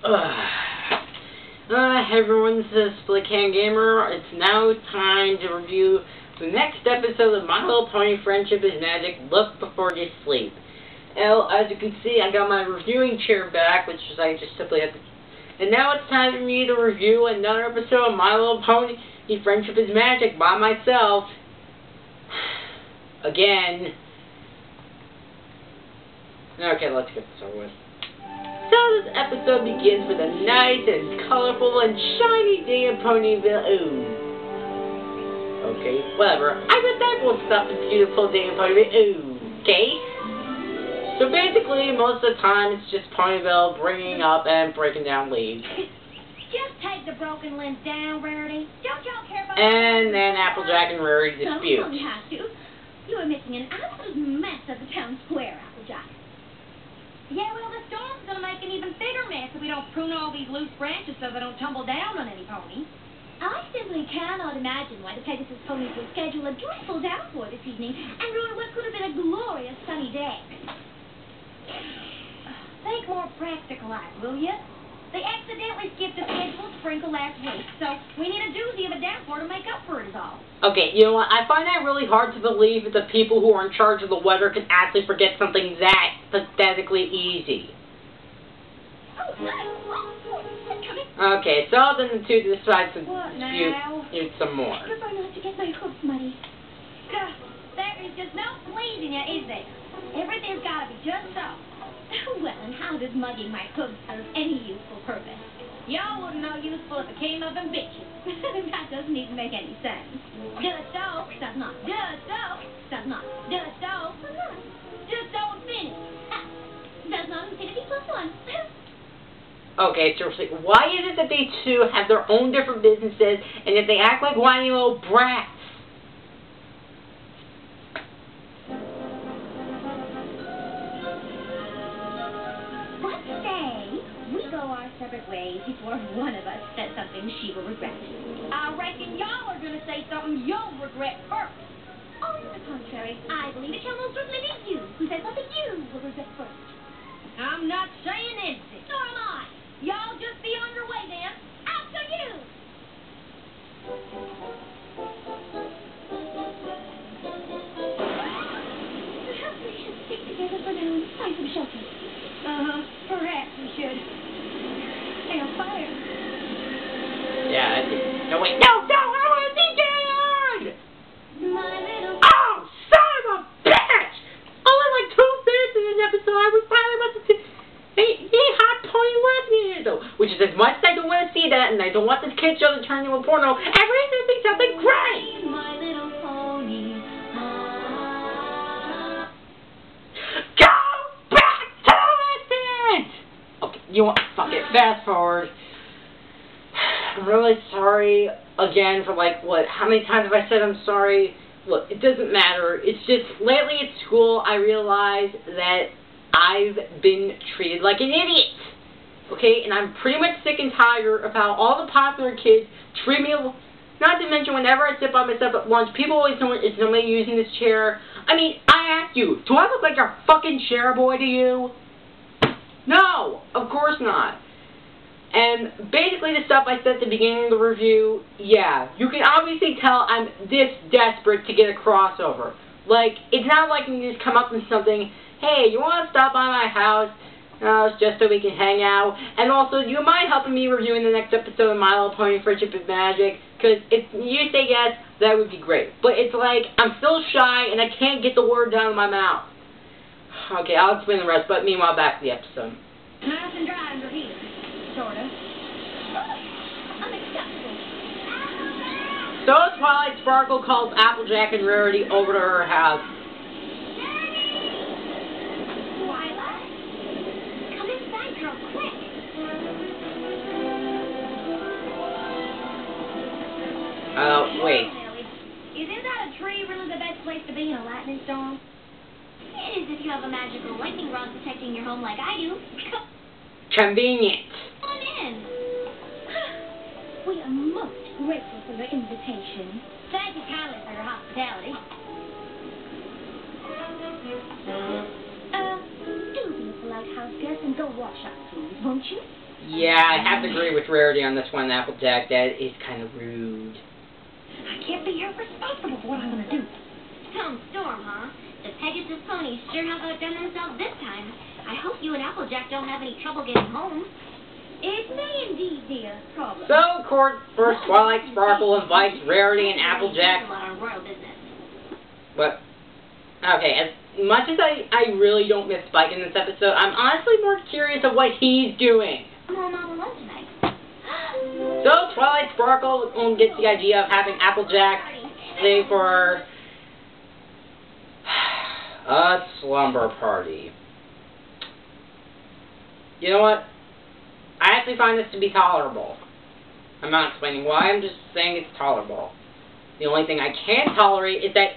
Hey everyone, this is Splitcan Gamer. It's now time to review the next episode of My Little Pony Friendship is Magic, Look Before You Sleep. Well, as you can see, I got my reviewing chair back, which is I just simply have to... And now it's time for me to review another episode of My Little Pony Friendship is Magic by myself. Again. Okay, let's get this over with. So this episode begins with a nice and colorful and shiny day in Ponyville. Ooh. Okay, whatever. I bet that will stop the beautiful day in Ponyville. Ooh. Okay? So basically, most of the time, it's just Ponyville bringing up and breaking down leaves. Just take the broken limbs down, Rarity. Don't y'all care about... And then Applejack and Rarity dispute. No, you have to. You are missing an absolute mess of the town square, Applejack. Yeah, well, the storm's gonna make an even bigger mess if we don't prune all these loose branches so they don't tumble down on any ponies. I simply cannot imagine why the Pegasus ponies would schedule a dreadful downpour this evening and ruin what could have been a glorious sunny day. Think more practical, will you? They accidentally skipped a scheduled sprinkle last week, so we need a doozy of a downpour to make up for it is all. Okay, you know what? I find that really hard to believe that the people who are in charge of the weather can actually forget something that pathetically easy. Okay, so then the two decide to dispute some more. I prefer not to get my hooves muddy. There is just no pleasing you, is there? Everything's got to be just so. Well, and how does mugging my hooves serve any useful purpose? Y'all wouldn't know useful if it came up and bit you. That doesn't even make any sense. Just so, does not. Just so, does not. Just so, does not. Just so infinity. Does not infinity plus one. Okay, seriously, why is it that they two have their own different businesses and yet they act like whiny little brats? Our separate ways before one of us says something she will regret. I reckon y'all are going to say something you'll regret first. On the contrary, I believe it shall most certainly be you who says something you will regret first. I'm not saying anything. Nor am I. Y'all just be on your way then. Out to you! Perhaps we should stick together for now and find some shelter. Perhaps we should. Fire. Yeah, I think. No, wait. No, I want to see Gaylord! Oh, son of a bitch! Only like 2 minutes in this episode, I was finally about to see. Hey, hot pony lesbian, though. Which is as much as I don't want to see that, and I don't want this kid show to turn into a porno. Everything's going to be something great! My little pony. Go back to the lesbian! Okay, you want. Fuck it. Fast forward. I'm really sorry again for like what? How many times have I said I'm sorry? Look, it doesn't matter. It's just lately at school I realized that I've been treated like an idiot. Okay, and I'm pretty much sick and tired of how all the popular kids treat me. Not to mention whenever I sit by myself at lunch, people always know it's nobody using this chair. I mean, I ask you, do I look like a fucking chair boy to you? No, of course not. And basically the stuff I said at the beginning of the review, yeah, you can obviously tell I'm this desperate to get a crossover. Like, it's not like you just come up with something, hey, you want to stop by my house? Just so we can hang out. And also, do you mind helping me reviewing the next episode of My Little Pony Friendship is Magic? Because if you say yes, that would be great. But it's like, I'm still shy and I can't get the word down in my mouth. Okay, I'll explain the rest, but meanwhile, back to the episode. Nice and dry under here, sort of. Unacceptable. So Twilight Sparkle calls Applejack and Rarity over to her house. Twilight? Come inside, girl, quick. Wait. Isn't that a tree really the best place to be in a lightning storm? It is if you have a magical lightning rod protecting your home like I do. Convenient. Come on in. We are most grateful for your invitation. Thank you kindly for your hospitality. Do be a polite house guest and go wash up, please, won't you? Yeah, I have to agree with Rarity on this one, Applejack. That is kind of rude. I can't be held responsible for what I'm gonna do. Tone Storm, huh? The Pegasus ponies sure have outdone themselves this time. I hope you and Applejack don't have any trouble getting home. It may indeed be a problem. So, of course, first Twilight Sparkle invites Rarity and Applejack. But, okay, as much as I really don't miss Spike in this episode, I'm honestly more curious of what he's doing. So, Twilight Sparkle gets the idea of having Applejack stay for a slumber party. You know what? I actually find this to be tolerable. I'm not explaining why, I'm just saying it's tolerable. The only thing I can't tolerate is that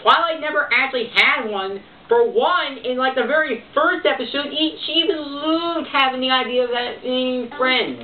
Twilight never actually had one. For one, in like the very first episode, she even loved having the idea of being friends.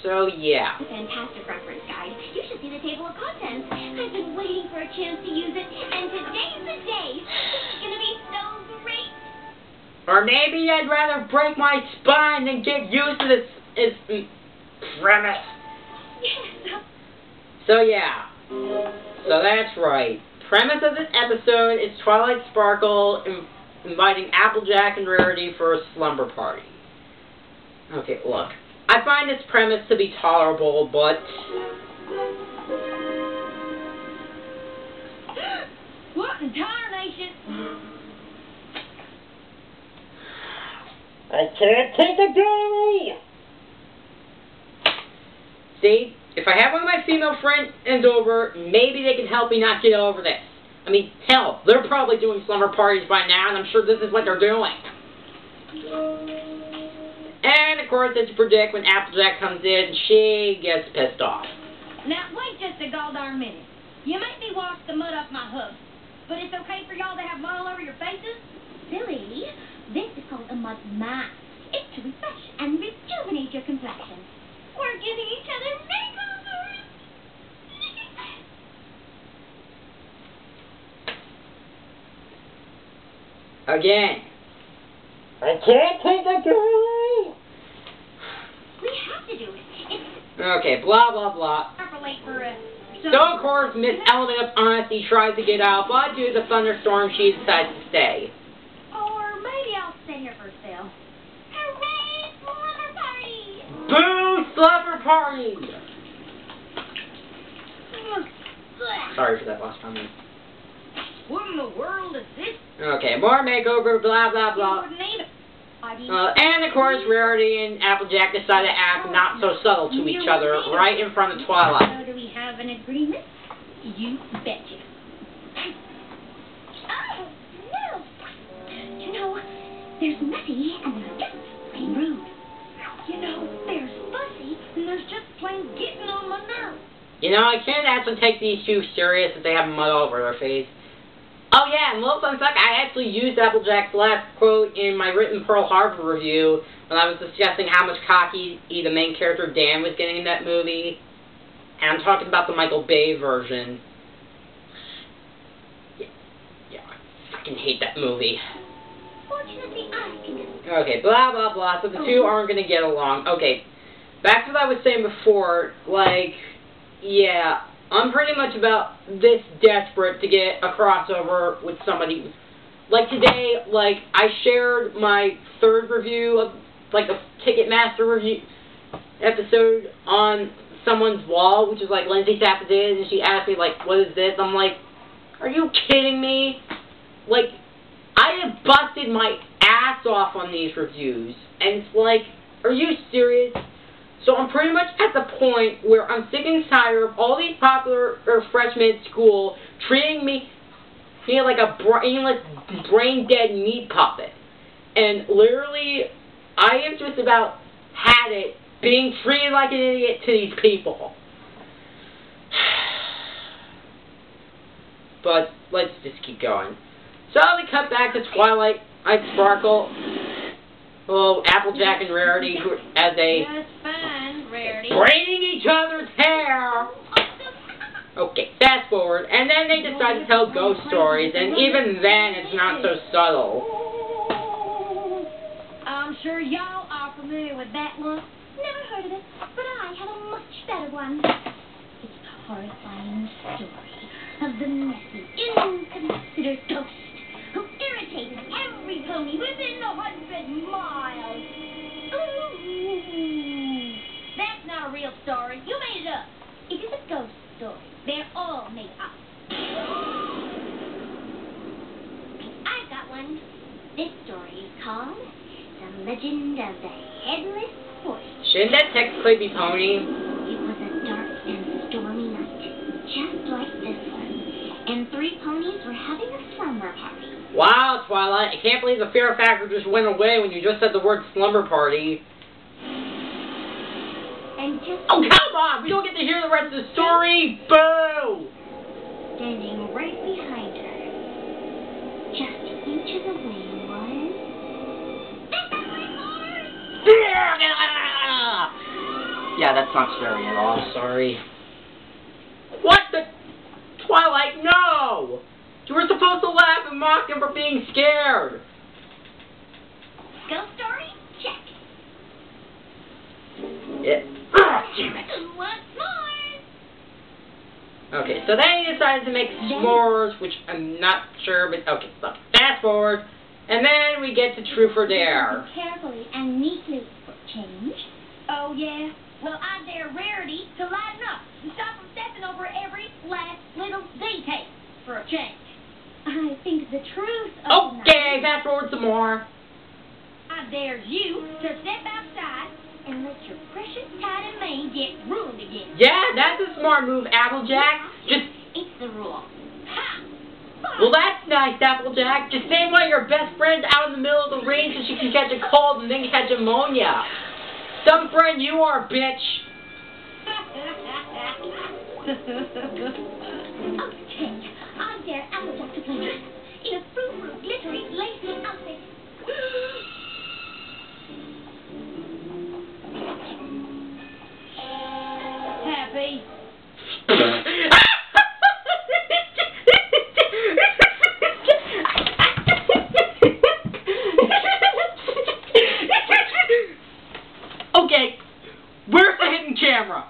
So yeah. Fantastic reference, guys. You should see the table of contents. I've been waiting for a chance to use it, and today's the day. This is gonna be so great. Or maybe I'd rather break my spine than get used to this premise. Yes. So yeah. So that's right. Premise of this episode is Twilight Sparkle inviting Applejack and Rarity for a slumber party. Okay, look. I find this premise to be tolerable, but... What in tarnation? I can't take the day! See? If I have one of my female friends over, maybe they can help me not get over this. I mean, hell, they're probably doing slumber parties by now, and I'm sure this is what they're doing. And, of course, as you predict, when Applejack comes in, she gets pissed off. Now, wait just a goddamn minute. You make me wash the mud off my hooves, but it's okay for y'all to have mud all over your faces? Silly. This is called a mud mask. It's to refresh and rejuvenate your complexion. We're giving each other makeovers. Again. I can't take the girl. We have to do it. It's okay, blah, blah, blah. late for So, of course, Miss Element of Honesty tries to get out, but due to the thunderstorm, she decides to stay. Or maybe I'll stay here for a spell. Hooray! Slumber party! Boo! Slumber party! Sorry for that last comment. What in the world is this? Okay, more makeover, blah, blah, blah. And, of course, Rarity and Applejack decide to act not so subtle to each other right in front of Twilight. So do we have an agreement? You betcha. Oh, no! You know, there's messy and there's just plain rude. You know, there's fussy and there's just plain getting on my nerves. You know, I can't actually take these two serious if they have mud all over their face. Oh yeah, and little fun fact, I actually used Applejack's last quote in my written Pearl Harbor review when I was discussing how much cocky the main character Dan was getting in that movie. And I'm talking about the Michael Bay version. Yeah, I fucking hate that movie. Fortunately, I can do it. Okay, blah, blah, blah, so the two aren't going to get along. Okay, back to what I was saying before, like, yeah, I'm pretty much about this desperate to get a crossover with somebody. Like today, like, I shared my third review of, like, the Ticketmaster review episode on someone's wall, which is, like, Lindsay Sappa did, and she asked me, like, what is this? I'm like, are you kidding me? Like, I have busted my ass off on these reviews, and it's like, are you serious? So I'm pretty much at the point where I'm sick and tired of all these popular freshmen at school treating me like a brainless, brain-dead meat puppet. And literally, I have just about had it being treated like an idiot to these people. But let's just keep going. So we cut back to Twilight Sparkle. Well, Applejack and Rarity as they braiding each other's hair. Okay, fast forward, and then they decide to tell ghost stories, and even then it's not so subtle. I'm sure y'all are familiar with that one. Never heard of it, but I have a much better one. It's the horrifying story of the messy, inconsiderate ghost who irritated every pony within 100 miles. Ooh. That's not a real story. You made it up. It is a ghost story. They're all made up. I've got one. This story is called The Legend of the Headless Horse. Shouldn't that technically be Pony? It was a dark and stormy night, just like this one. And 3 ponies were having a slumber party. Wow, Twilight, I can't believe the fear factor just went away when you just said the word slumber party. And just Oh, come on! We don't get to hear the rest of the story! Boo! standing right behind her, just inches away, was... Yeah, that's not scary at all. Sorry. What the? Twilight, no! You were supposed to laugh and mock him for being scared. Ghost story? Check. Damn it. Who wants more? Okay, so they decided to make s'mores, which I'm not sure, but okay, so fast forward. And then we get to Truth or Dare. Carefully and neatly for change. Oh, yeah? Well, I dare Rarity to lighten up and stop from stepping over every last little detail for a change. I think the truth of Okay, fast forward some more. I dare you to step outside and let your precious tidy mane get ruined again. Yeah, that's a smart move, Applejack. Just, It's the rule. Ha! well, that's nice, Applejack. Just stay while your best friend's out in the middle of the rain so she can catch a cold and then catch pneumonia. Some friend you are, bitch. Okay, I dare Applejack to play nice in a frou-frou, glittery, lacy outfit. Happy? Okay, where's the hidden camera?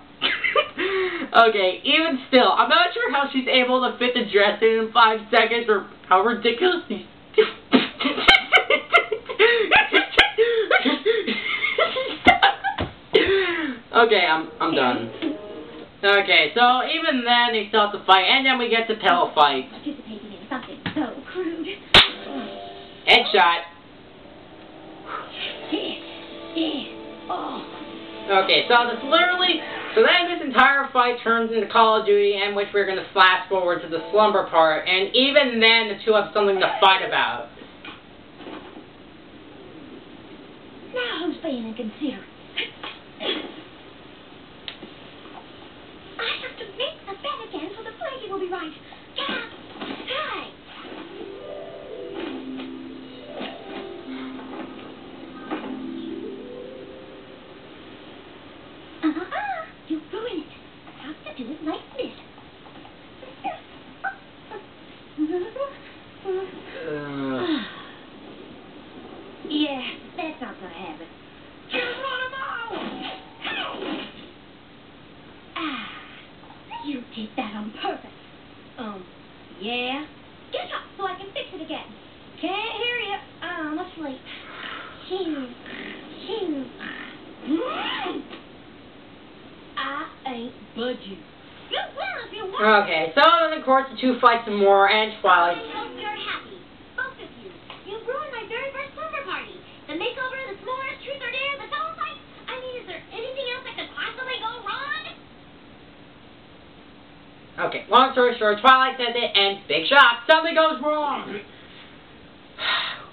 Okay, even still, I'm not sure how she's able to fit the dress in 5 seconds or how ridiculous these... Okay, I'm done. Okay, so even then they still have to fight, and then we get to pillow fight. Participating in something so crude. Headshot. Oh. Okay, so this literally, so then this entire fight turns into Call of Duty, in which we're going to flash forward to the slumber part, and even then the two have something to fight about. Now who's being inconsiderate? I have to make the bed again so the blanket will be right. Hey! You ruined it. I have to do it like this. Yeah, that's not gonna happen. Just run him out! You did that on purpose. Yeah? Get up so I can fix it again. Can't hear you. I'm asleep. Shoo. I ain't budging. You will if you want. Okay, so then of course the two fight some more, and Twilight. I hope you're happy. Both of you. You ruined my very first slumber party. The makeover, the s'mores, Truth or Dare, the pillow fight. I mean, is there anything else that could possibly go wrong? Okay, long story short, Twilight says it, and big shock, something goes wrong.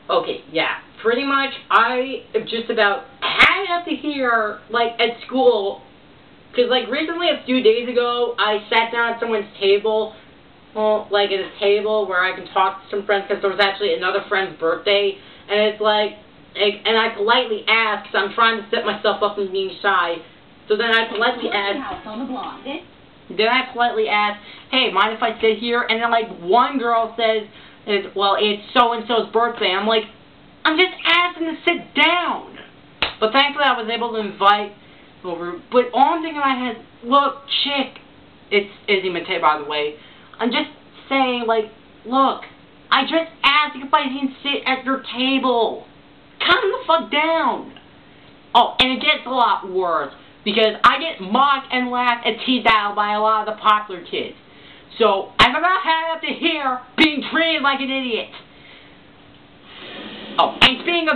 Okay, yeah, pretty much, I just about had to hear, like, at school, because, like, recently, a few days ago, I sat down at someone's table, well, like, at a table where I can talk to some friends, because there was actually another friend's birthday, and it's like, and I politely asked, because I'm trying to set myself up from being shy, so then I politely asked, then I politely asked, hey, mind if I sit here? And then, like, one girl says, well, it's so-and-so's birthday. I'm like, I'm just asking to sit down. But thankfully I was able to invite over. But all I'm thinking in my head, look, chick, it's Izzy Matei, by the way. I'm just saying, like, look, I just asked if I can sit at your table. Calm the fuck down. Oh, and it gets a lot worse, because I get mocked and laughed and teased out by a lot of the popular kids. So, I'm about had to hear being treated like an idiot. Oh, and speaking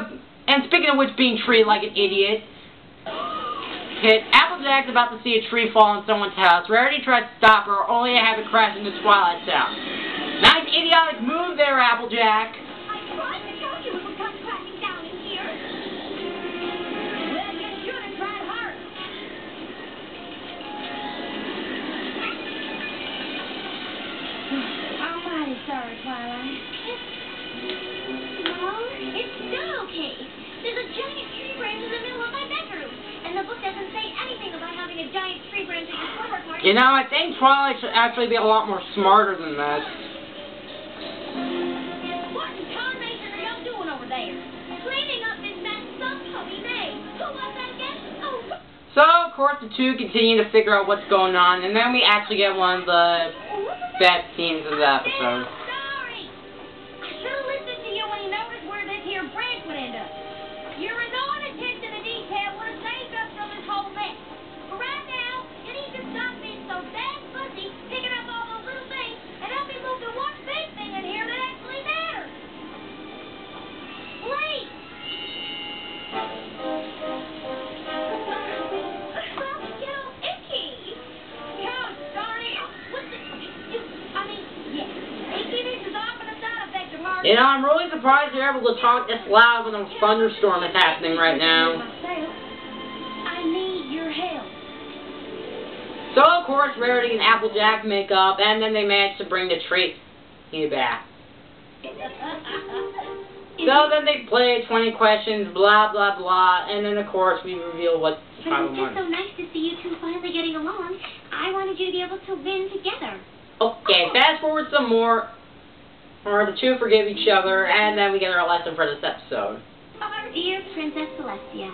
of which, being treated like an idiot, Applejack's about to see a tree fall on someone's house. Rarity tries to stop her, only to have it crash into Twilight Town. Nice idiotic move there, Applejack. I tried to tell you it would come crashing down in here. Well, you should have tried hard. I'm mighty sorry, Twilight. No, it's still okay. There's a giant tree branch in the middle of my bedroom, and the book doesn't say anything about having a giant tree branch at your slumber party. You know, I think Twilight should actually be a lot more smarter than this. What in tarnation are y'all doing over there? Cleaning up this mess some puppy made. Who was that again? Oh. So, of course, the two continue to figure out what's going on, and then we actually get one of the best scenes of the episode. Sorry. I should have listened to you when you noticed where this here branch would end up. Your annoying attention to detail would have saved us from this whole mess. But right now, you need to stop being so damn fussy, picking up all those little things, and help me move the one big thing in here that actually matters. Please. Icky. God darn it. What's the... I mean, yes. Ickiness is often a side effect of hard... You know, I'm really surprised you're able to talk this loud when a thunderstorm is happening right now. I need your help. So, of course, Rarity and Applejack make up, and then they manage to bring the tree back. So then they play 20 questions, blah, blah, blah, and then, of course, we reveal what's the But final it was one. just so nice to see you two finally getting along. I wanted you to be able to win together. Okay, fast forward some more. Or the two forgive each other, and then we get our lesson for this episode. Dear Princess Celestia,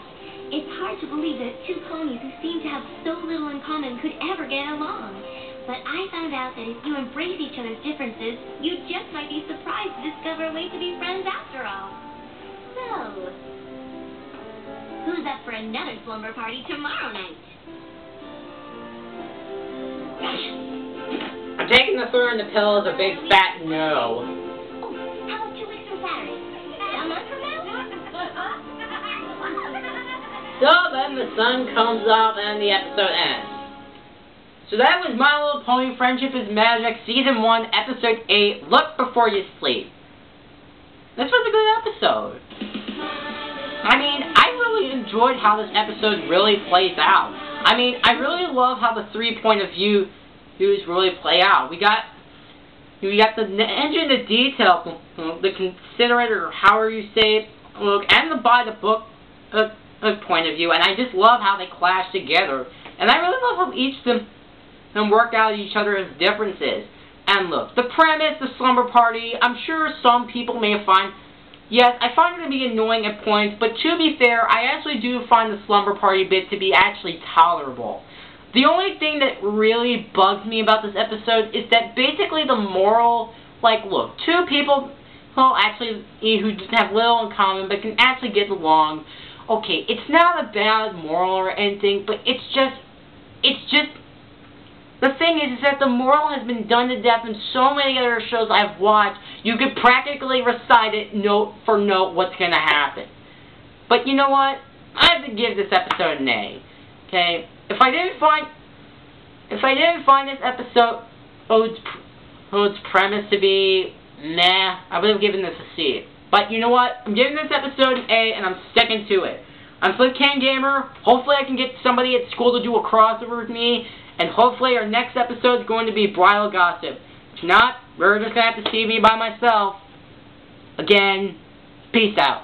it's hard to believe that two ponies who seem to have so little in common could ever get along. But I found out that if you embrace each other's differences, you just might be surprised to discover a way to be friends after all. So, who's up for another slumber party tomorrow night? I'm taking the third and the pill as a big fat no. Oh, how about 2 weeks from Saturday? A month from now? So then the sun comes up and the episode ends. So that was My Little Pony Friendship is Magic, Season 1, Episode 8, Look Before You Sleep. This was a good episode. I mean, I really enjoyed how this episode really plays out. I mean, I really love how the 3 point of views really play out. We got the engine, the detail, the considerator, or however you say it, look, and the by the book point of view, and I just love how they clash together. And I really love how each of them work out each other's differences. And look, the premise, the slumber party, I'm sure some people may find, yes, I find it to be annoying at points, but to be fair, I actually do find the slumber party bit to be actually tolerable. The only thing that really bugs me about this episode is that basically the moral, like, look, two people who just have little in common but can actually get along. Okay, it's not a bad moral or anything, but it's just, the thing is that the moral has been done to death in so many other shows I've watched, you could practically recite it note for note what's going to happen. But you know what? I have to give this episode an A. Okay? If I didn't find this episode's premise to be meh, I would have given this a C. But you know what? I'm giving this episode an A, and I'm sticking to it. I'm FlipCam Gamer. Hopefully I can get somebody at school to do a crossover with me, and hopefully our next episode is going to be Bridal Gossip. If not, we're just going to have to see me by myself. Again, peace out.